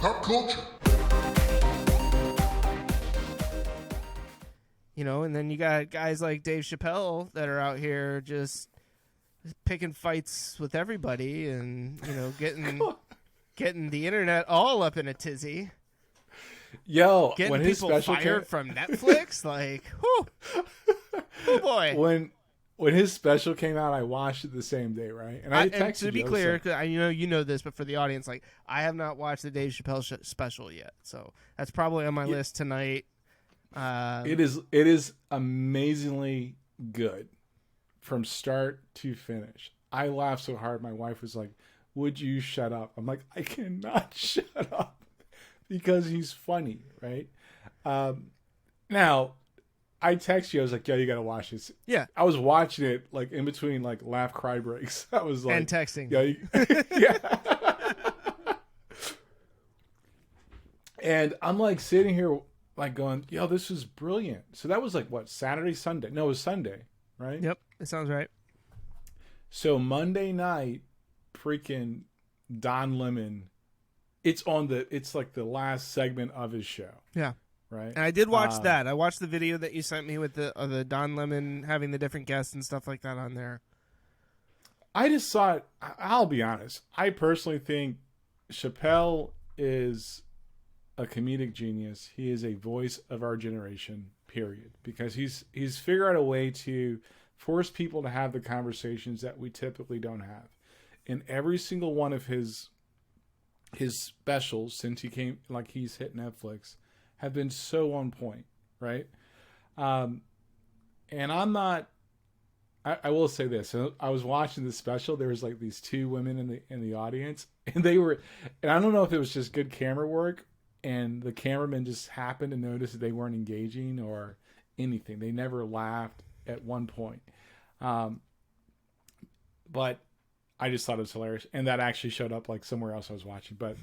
Pop culture. You know, and then you got guys like Dave Chappelle that are out here just picking fights with everybody and, you know, getting the internet all up in a tizzy. Yo, Getting when his people special fired from Netflix, like, whew. Oh boy. When his special came out, I watched it the same day, right? And I texted and to be you, clear, like, 'cause I know you know this, but for the audience, like, I have not watched the Dave Chappelle special yet, so that's probably on my list tonight. it is amazingly good from start to finish. I laughed so hard. My wife was like, "Would you shut up?" I'm like, "I cannot shut up," because he's funny, right? Now, I text you. I was like, "Yo, you got to watch this." Yeah, I was watching it like in between like laugh cry breaks. I was like, and texting. Yeah. And I'm like sitting here like going, "Yo, this is brilliant." So that was like what, Saturday, Sunday? No, it was Sunday, right? Yep, it sounds right. So Monday night, freaking Don Lemon, it's like the last segment of his show. Yeah. Right. And I did watch that. I watched the video that you sent me with the Don Lemon having the different guests and stuff like that on there. I just saw it. I'll be honest. I personally think Chappelle is a comedic genius. He is a voice of our generation, period. Because he's figured out a way to force people to have the conversations that we typically don't have. In every single one of his specials since he's hit Netflix have been so on point, right? And I'm not. I will say this: I was watching the special. There was like these two women in the audience, and they were, and I don't know if it was just good camera work, and the cameraman just happened to notice that they weren't engaging or anything. They never laughed at one point, but I just thought it was hilarious, and that actually showed up like somewhere else I was watching. But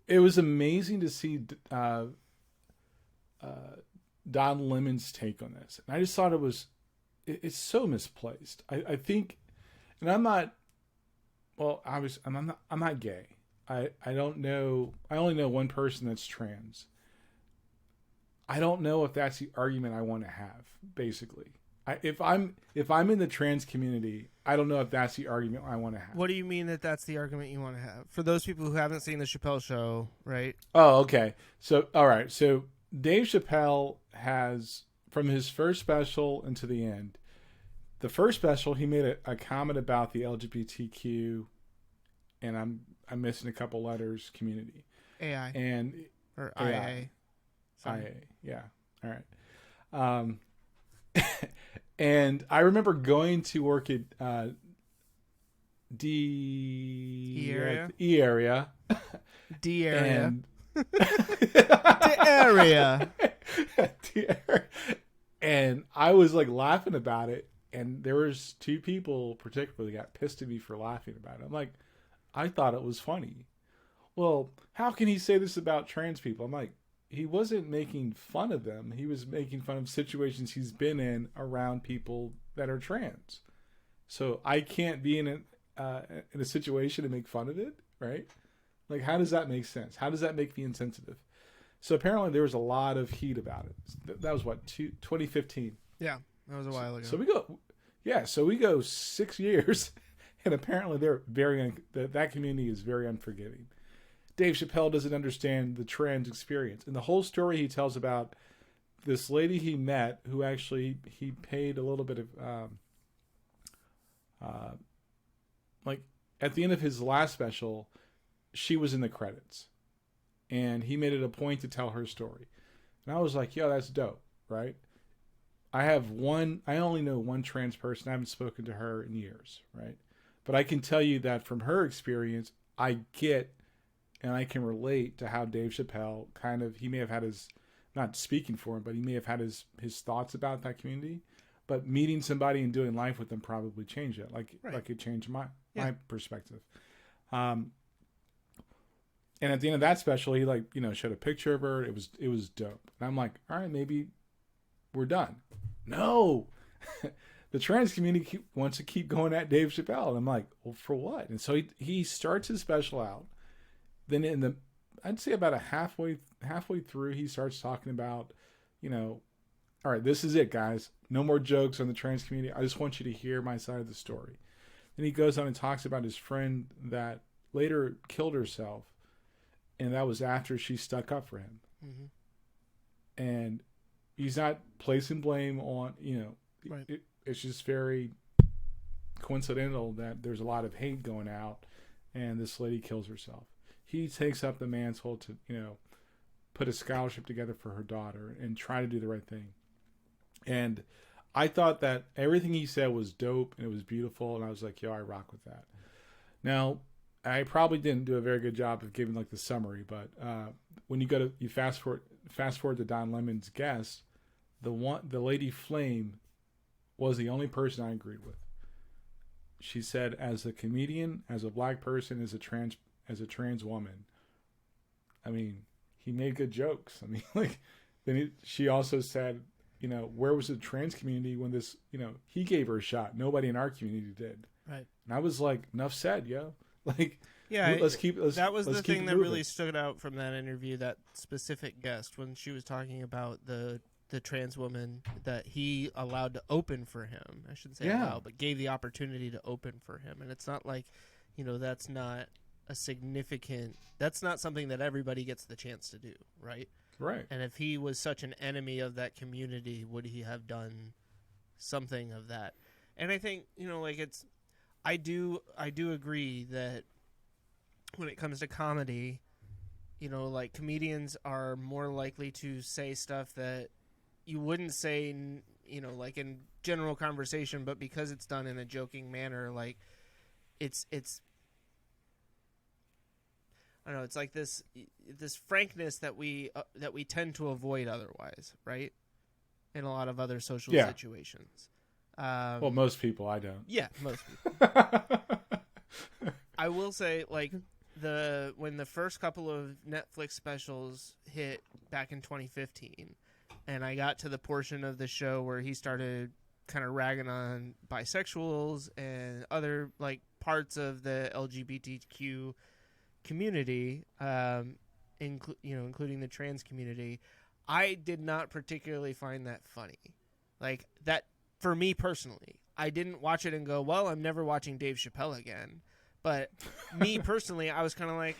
it was amazing to see Don Lemon's take on this, and I just thought it's so misplaced. I think, and I'm not. Well, I'm not gay. I don't know. I only know one person that's trans. I don't know if that's the argument I want to have. Basically, if I'm in the trans community, I don't know if that's the argument I want to have. What do you mean that's the argument you want to have? For those people who haven't seen the Chappelle Show, right? Oh, okay. So, all right. So Dave Chappelle has, from his first special into the end, the first special, he made a comment about the LGBTQ, and I'm missing a couple letters, community. AI. And or IA. IA, yeah. All right. And I remember going to work at E area. D area. The area. And I was like laughing about it, and there was two people particularly got pissed at me for laughing about it. I'm like, I thought it was funny. Well, how can he say this about trans people? I'm like, he wasn't making fun of them. He was making fun of situations he's been in around people that are trans. So I can't be in a situation to make fun of it, right? Like, how does that make sense? How does that make me insensitive? So apparently there was a lot of heat about it. That was what, 2015? Yeah, that was a while ago. So we go 6 years, and apparently that community is very unforgiving. Dave Chappelle doesn't understand the trans experience. And the whole story he tells about this lady he met who actually he paid a little bit of like at the end of his last special, she was in the credits. And he made it a point to tell her story. And I was like, yo, that's dope, right? I only know one trans person. I haven't spoken to her in years, right? But I can tell you that from her experience, I get and I can relate to how Dave Chappelle he may have had his, not speaking for him, but he may have had his thoughts about that community. But meeting somebody and doing life with them probably changed it. Like it changed my perspective. And at the end of that special, he showed a picture of her. It was dope. And I'm like, all right, maybe we're done. No, the trans community wants to keep going at Dave Chappelle. And I'm like, well, for what? And so he starts his special out. Then in the I'd say about a halfway through, he starts talking about, all right, this is it, guys. No more jokes on the trans community. I just want you to hear my side of the story. Then he goes on and talks about his friend that later killed herself, and that was after she stuck up for him. Mm-hmm. And he's not placing blame on, right. It's just very coincidental that there's a lot of hate going out, and this lady kills herself. He takes up the mantle to, put a scholarship together for her daughter and try to do the right thing. And I thought that everything he said was dope and it was beautiful, and I was like, yo, I rock with that. Now, I probably didn't do a very good job of giving like the summary, but when you fast forward to Don Lemon's guest, the lady Flame was the only person I agreed with. She said, as a comedian, as a black person, as a trans woman, I mean, he made good jokes. I mean, like, she also said, where was the trans community when this, he gave her a shot. Nobody in our community did. Right. And I was like, enough said, yo. Like, yeah, that was the thing that moving. really stood out from that interview, that specific guest, when she was talking about the trans woman that he allowed to open for him. I shouldn't say allowed, but gave the opportunity to open for him. And it's not like, that's not something that everybody gets the chance to do, right? Right. And if he was such an enemy of that community, would he have done something of that? And I think, I do agree that when it comes to comedy, comedians are more likely to say stuff that you wouldn't say, in general conversation, but because it's done in a joking manner, like it's I don't know, it's like this frankness that we tend to avoid otherwise, right? In a lot of other social situations. Well, most people, I don't. Yeah, most people. I will say, like, when the first couple of Netflix specials hit back in 2015, and I got to the portion of the show where he started kind of ragging on bisexuals and other, like, parts of the LGBTQ community, including the trans community, I did not particularly find that funny. Like, that, for me personally, I didn't watch it and go, well, I'm never watching Dave Chappelle again. But me personally, I was kind of like,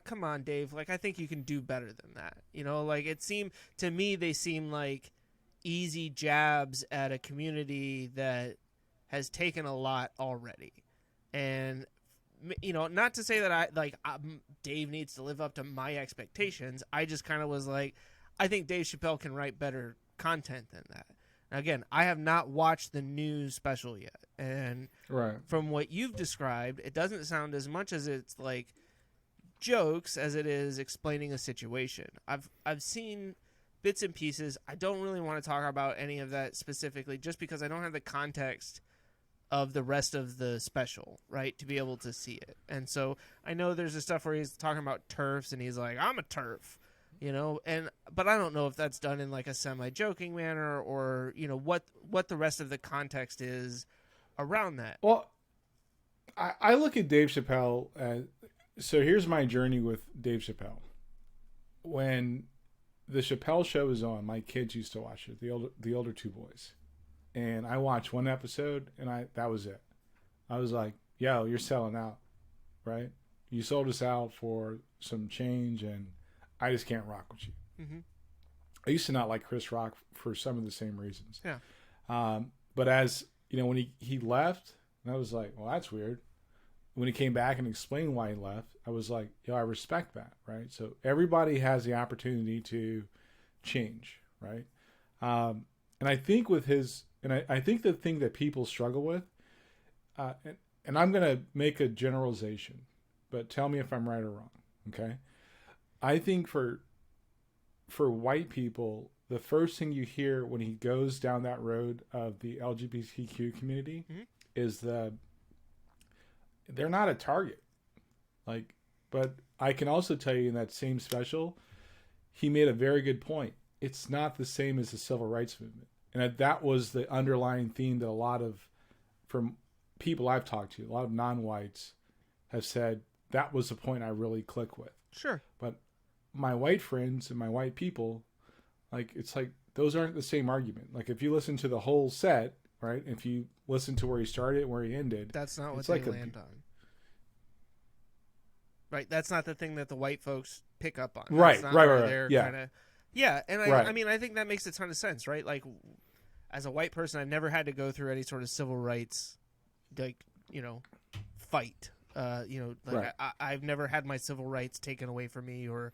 come on, Dave. Like, I think you can do better than that. Like, it seemed, to me, they seem like easy jabs at a community that has taken a lot already. And not to say that Dave needs to live up to my expectations. I just kind of was like, I think Dave Chappelle can write better content than that. Now, again, I have not watched the new special yet, and from what you've described, it doesn't sound as much as it's like jokes as it is explaining a situation. I've seen bits and pieces. I don't really want to talk about any of that specifically, just because I don't have the context of the rest of the special, right, to be able to see it. And so I know there's the stuff where he's talking about TERFs, and he's like, I'm a TERF, but I don't know if that's done in like a semi-joking manner, or, what the rest of the context is around that. Well, I look at Dave Chappelle as, so here's my journey with Dave Chappelle. When the Chappelle show was on, my kids used to watch it, the older two boys. And I watched one episode, and that was it. I was like, yo, you're selling out, right? You sold us out for some change, and I just can't rock with you. Mm-hmm. I used to not like Chris Rock for some of the same reasons. Yeah. But as, when he left, and I was like, well, that's weird. When he came back and explained why he left, I was like, yo, I respect that, right? So everybody has the opportunity to change, right? And I think with his... And I think the thing that people struggle with, and I'm going to make a generalization, but tell me if I'm right or wrong, okay? I think for white people, the first thing you hear when he goes down that road of the LGBTQ community is they're not a target. Like, but I can also tell you in that same special, he made a very good point. It's not the same as the civil rights movement. And that was the underlying theme that a lot of, from people I've talked to, a lot of non-whites have said that was the point I really click with. Sure. But my white friends and my white people, like, it's like those aren't the same argument. Like, if you listen to the whole set, right? If you listen to where he started and where he ended, that's not what it's they like land on. Right, that's not the thing that the white folks pick up on. Right. Yeah. Kinda, yeah, and I mean, I think that makes a ton of sense, right? Like, as a white person, I've never had to go through any sort of civil rights, like, fight. I've never had my civil rights taken away from me, or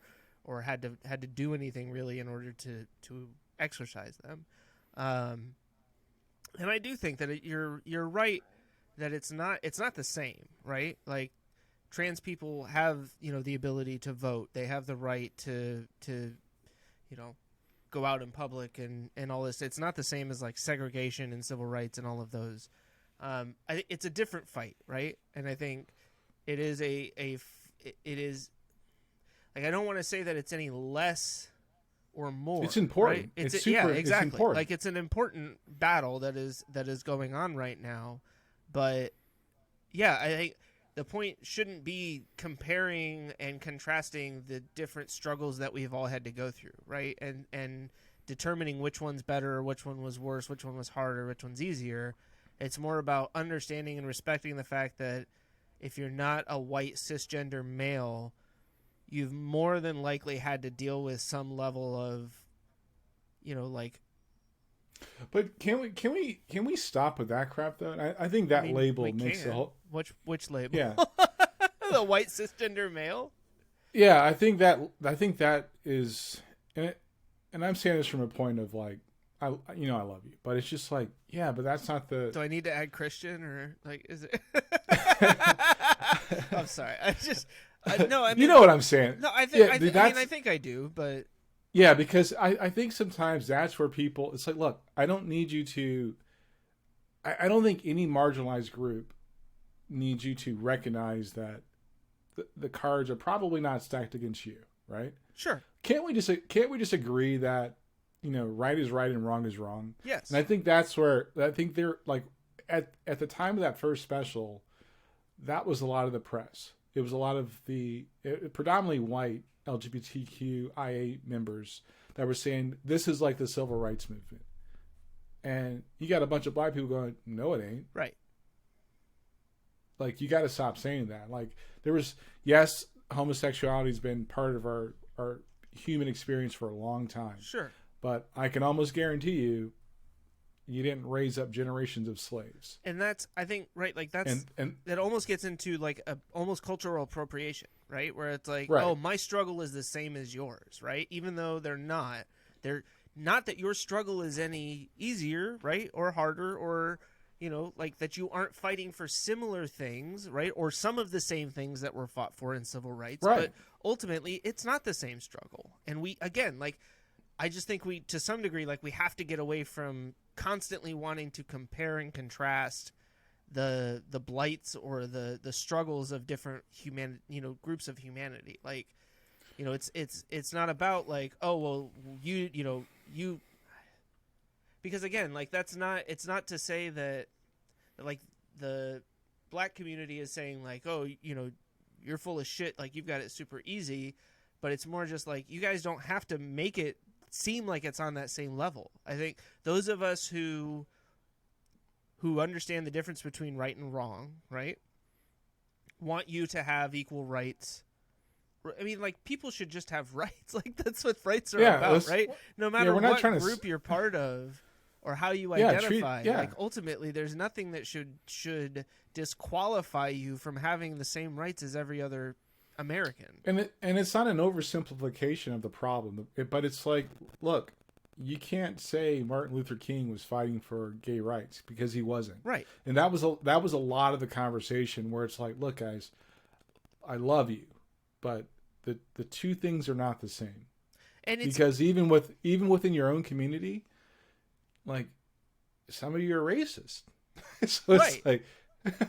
had to do anything really in order to exercise them. And I do think that you're right that it's not the same, right? Like, trans people have, the ability to vote. They have the right to go out in public and all this. It's not the same as like segregation and civil rights and all of those. It's a different fight, right? And I think it is it is like, I don't want to say that it's any less or more. It's important. Right? It's super. Exactly. It's important. Like, it's an important battle that is going on right now. But yeah, I think the point shouldn't be comparing and contrasting the different struggles that we've all had to go through, right? And determining which one's better, which one was worse, which one was harder, which one's easier. It's more about understanding and respecting the fact that if you're not a white cisgender male, you've more than likely had to deal with some level of, like. But can we stop with that crap though? I think that label makes the whole. Which label? Yeah. The white cisgender male. Yeah, I think that is, and I'm saying this from a point of like, I love you, but it's just like, yeah, but that's not the. Do I need to add Christian, or like, is it? I'm sorry. No, I mean, you know what I'm saying. No, I think yeah, I think I do, but yeah, because I think sometimes that's where people. It's like, look, I don't need you to. I don't think any marginalized group needs you to recognize that the cards are probably not stacked against you, right? Sure. Can't we just agree that right is right and wrong is wrong? Yes. And I think that's where I think they're like at the time of that first special, that was a lot of the press. It was a lot of the predominantly white LGBTQIA members that were saying this is like the civil rights movement, and you got a bunch of black people going, no, it ain't. Right. Like, you got to stop saying that. Like, there was, yes, homosexuality has been part of our human experience for a long time. Sure. But I can almost guarantee you didn't raise up generations of slaves. And that's, I think, right, like, that's, and that almost gets into like a almost cultural appropriation, right? Where it's like, right. Oh, my struggle is the same as yours, right? Even though they're not that your struggle is any easier, right? Or harder, or, like, that you aren't fighting for similar things, right? Or some of the same things that were fought for in civil rights. Right. But ultimately, it's not the same struggle. And we, again, like, I just think we, to some degree, like, we have to get away from constantly wanting to compare and contrast the blights or the struggles of different groups of humanity. Like, it's not about like, oh, well, you because again, like, it's not to say that like the black community is saying like, oh, you're full of shit, like, you've got it super easy, but it's more just like, you guys don't have to make it seem like it's on that same level. I think those of us who understand the difference between right and wrong, right, want you to have equal rights. I mean, like, people should just have rights. Like, that's what rights are about, right? No matter what group you're part of or how you identify. Like, ultimately, there's nothing that should disqualify you from having the same rights as every other American. And it's not an oversimplification of the problem, but it's like, look, you can't say Martin Luther King was fighting for gay rights, because he wasn't. Right. And that was a lot of the conversation where it's like, look, guys, I love you, but the two things are not the same. And because even within your own community, like, some of you are racist. So it's like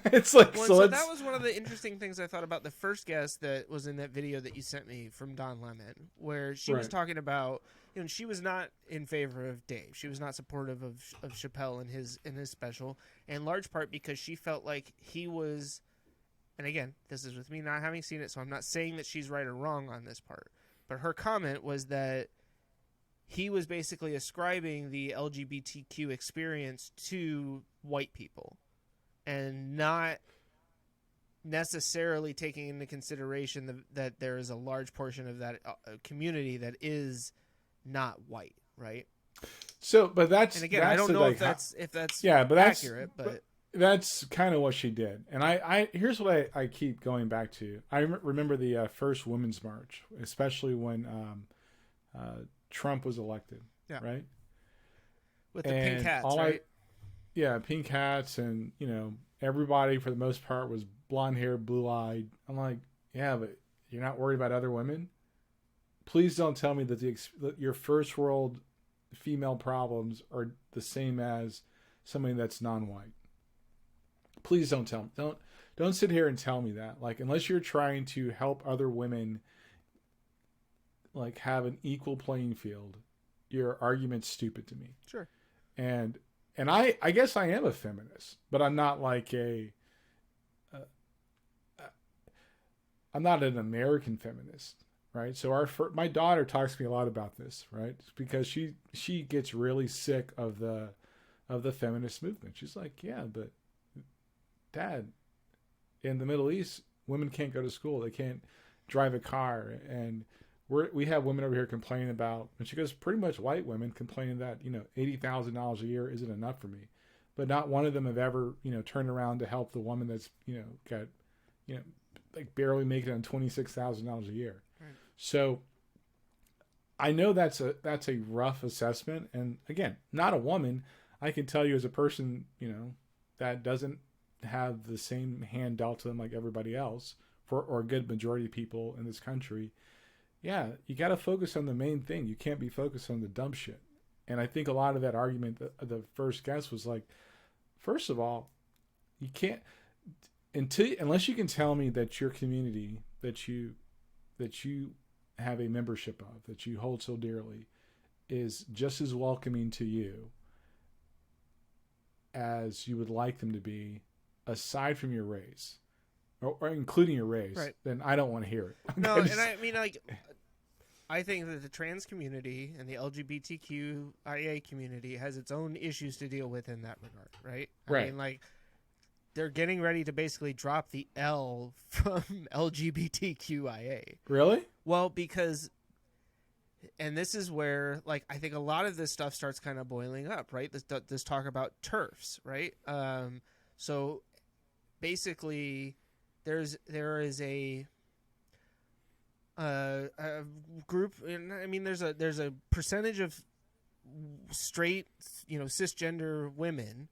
it's like, well, so that was one of the interesting things I thought about the first guest that was in that video that you sent me from Don Lemon, where she was talking about, she was not in favor of Dave. She was not supportive of Chappelle in his special, in large part because she felt like he was, and again, this is with me not having seen it, so I'm not saying that she's right or wrong on this part, But her comment was that he was basically ascribing the LGBTQ experience to white people and not necessarily taking into consideration that there is a large portion of that community that is not white, right? So, but that's, and again, that's I don't know like, if that's yeah, but that's accurate, but that's kind of what she did. And I here's what I keep going back to. I remember the first Women's March, especially when Trump was elected, right? With the pink hats, right? Pink hats, and everybody for the most part was blonde hair, blue eyed. I'm like, yeah, but you're not worried about other women? Please don't tell me that that your first world female problems are the same as somebody that's non-white. Please don't tell me. Don't sit here and tell me that. Like, unless you're trying to help other women like have an equal playing field, your argument's stupid to me. Sure. And I guess I am a feminist, but I'm not like I'm not an American feminist, right? So my daughter talks to me a lot about this, right? Because she gets really sick of the feminist movement. She's like, yeah, but Dad, in the Middle East, women can't go to school. They can't drive a car, and we have women over here complaining about, and she goes, pretty much white women complaining that $80,000 a year isn't enough for me, but not one of them have ever turned around to help the woman that's got like barely making on $26,000 a year. Right. So I know that's a rough assessment, and again, not a woman. I can tell you as a person that doesn't have the same hand dealt to them like everybody else, or a good majority of people in this country. Yeah, you got to focus on the main thing. You can't be focused on the dumb shit. And I think a lot of that argument, the first guest was like, first of all, you can't, unless you can tell me that your community that you have a membership of, that you hold so dearly, is just as welcoming to you as you would like them to be, aside from your race, or including your race, right, then I don't want to hear it. No, and I mean, like, I think that the trans community and the LGBTQIA community has its own issues to deal with in that regard, right? I mean, like, they're getting ready to basically drop the L from LGBTQIA. Really? Well, because, and this is where, like, I think a lot of this stuff starts kind of boiling up, right? This talk about TERFs, right? So basically, there is a group, and I mean, there's a percentage of straight, cisgender women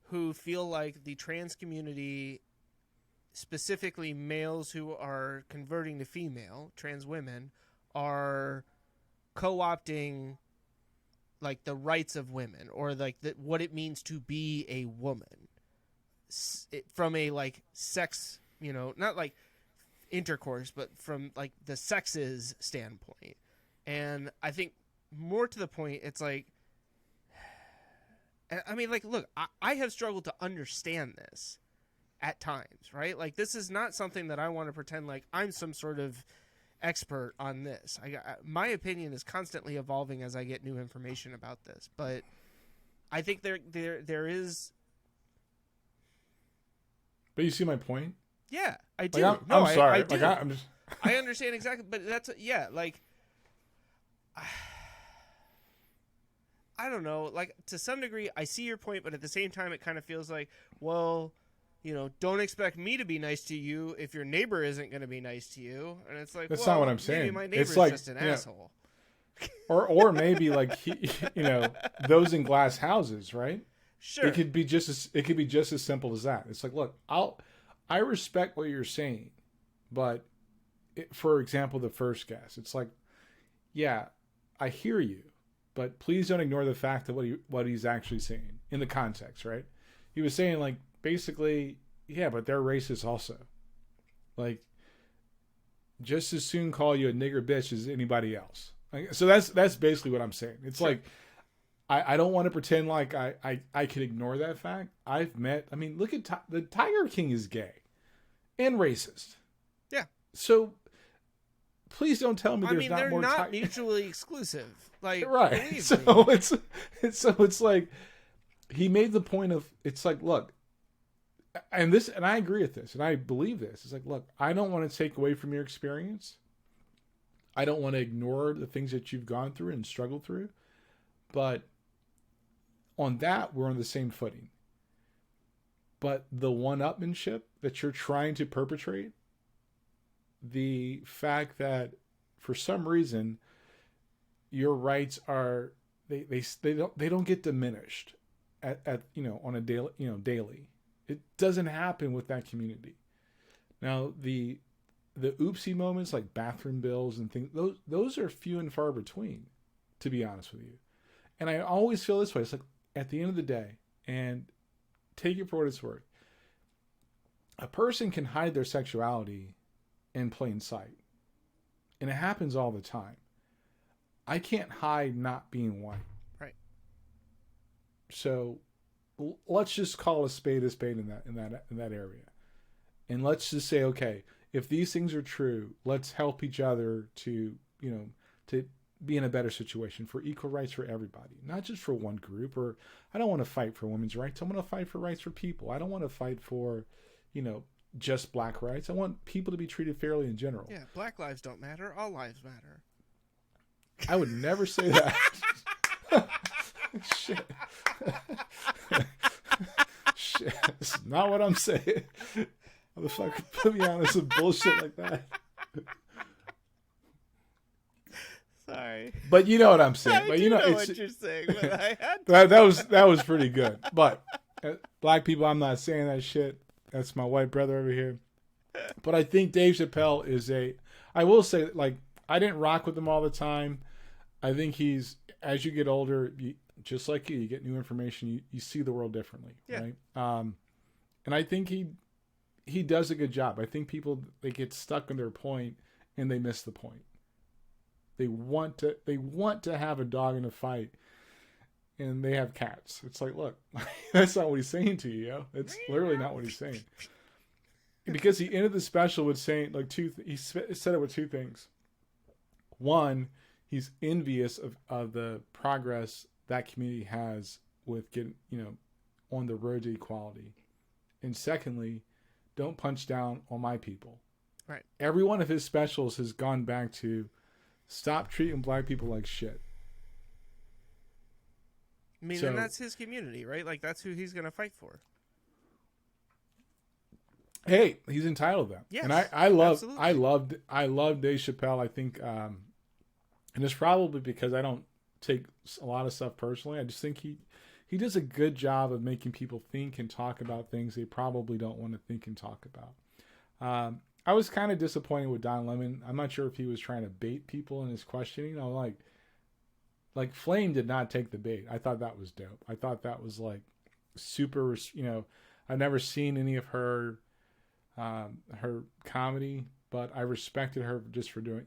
who feel like the trans community, specifically males who are converting to female, trans women, are co-opting like the rights of women, or like what it means to be a woman, from a like sex, not like intercourse, but from like the sexes standpoint. And I think more to the point, it's like, I mean, like, look, I have struggled to understand this at times, right? Like, this is not something that I want to pretend like I'm some sort of expert on this. My opinion is constantly evolving as I get new information about this, but I think there is. But you see my point? Yeah, I do. Like, I'm sorry. I do. Like, I'm just... I understand exactly, but that's like. I don't know. Like, to some degree, I see your point, but at the same time, it kind of feels like, well, don't expect me to be nice to you if your neighbor isn't going to be nice to you. And it's like, that's well, not what I'm saying. Maybe my neighbor's it's like, just an asshole. Or maybe like those in glass houses, right? Sure. It could be just as simple as that. It's like, look, I respect what you're saying, but for example, the first guest, it's like, yeah, I hear you, but please don't ignore the fact that what he's actually saying in the context, right? He was saying, like, basically, yeah, but they're racist also. Like, just as soon call you a nigger bitch as anybody else. Like, so that's basically what I'm saying. It's sure. Like, I don't want to pretend like I can ignore that fact. Look at the Tiger King is gay and racist. Yeah. So please don't tell me there's not they're more. not mutually exclusive. Like, right. believe So me. it's like he made the point of, it's like, look, and I agree with this, and I believe this. It's like, look, I don't want to take away from your experience. I don't want to ignore the things that you've gone through and struggled through, but on that, we're on the same footing. But the one-upmanship that you're trying to perpetrate, the fact that for some reason your rights are they don't get diminished at on a daily. It doesn't happen with that community. Now the oopsie moments like bathroom bills and things, those are few and far between, to be honest with you. And I always feel this way. It's like, at the end of the day, and take it for what it's worth, a person can hide their sexuality in plain sight. And it happens all the time. I can't hide not being white. Right. So let's just call a spade in that area. And let's just say, okay, if these things are true, let's help each other to be in a better situation for equal rights for everybody, not just for one group. Or I don't want to fight for women's rights. I want to fight for rights for people. I don't want to fight for, just black rights. I want people to be treated fairly in general. Yeah, black lives don't matter. All lives matter. I would never say that. Shit. Shit. That's not what I'm saying. Motherfucker put me on some bullshit like that. Sorry. But you know what I'm saying. I But do know it's, what you're saying, but I had to. that was pretty good. But black people, I'm not saying that shit. That's my white brother over here. But I think Dave Chappelle is I will say, like, I didn't rock with him all the time. I think as you get older, just like you get new information, you see the world differently, yeah. right? And I think he does a good job. I think people, they get stuck on their point and they miss the point. They want to have a dog in a fight, and they have cats. It's like, look, that's not what he's saying to you, yo. It's literally not what he's saying. Because he ended the special with saying, like, he said it with two things. One, he's envious of the progress that community has with getting, on the road to equality. And secondly, don't punch down on my people. Right. Every one of his specials has gone back to stop treating black people like shit. I mean, and that's his community, right? Like, that's who he's going to fight for. Hey, he's entitled to that. Yes, and I love Dave Chappelle. I think, and it's probably because I don't take a lot of stuff personally. I just think he does a good job of making people think and talk about things they probably don't want to think and talk about. I was kind of disappointed with Don Lemon. I'm not sure if he was trying to bait people in his questioning. I'm like Flame did not take the bait. I thought that was dope. I thought that was like super, I've never seen any of her comedy, but I respected her just for doing,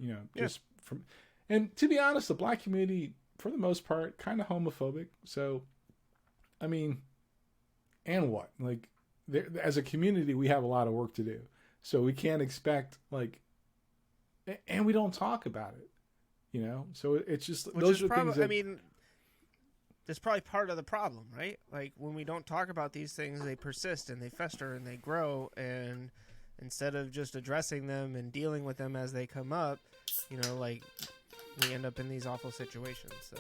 and to be honest, the black community, for the most part, kind of homophobic. So, I mean, and what? Like, as a community, we have a lot of work to do. So we can't expect, like, and we don't talk about it, So it's just, which those is are probably, things that, I mean, that's probably part of the problem, right? Like, when we don't talk about these things, they persist and they fester and they grow, and instead of just addressing them and dealing with them as they come up, like, we end up in these awful situations. So.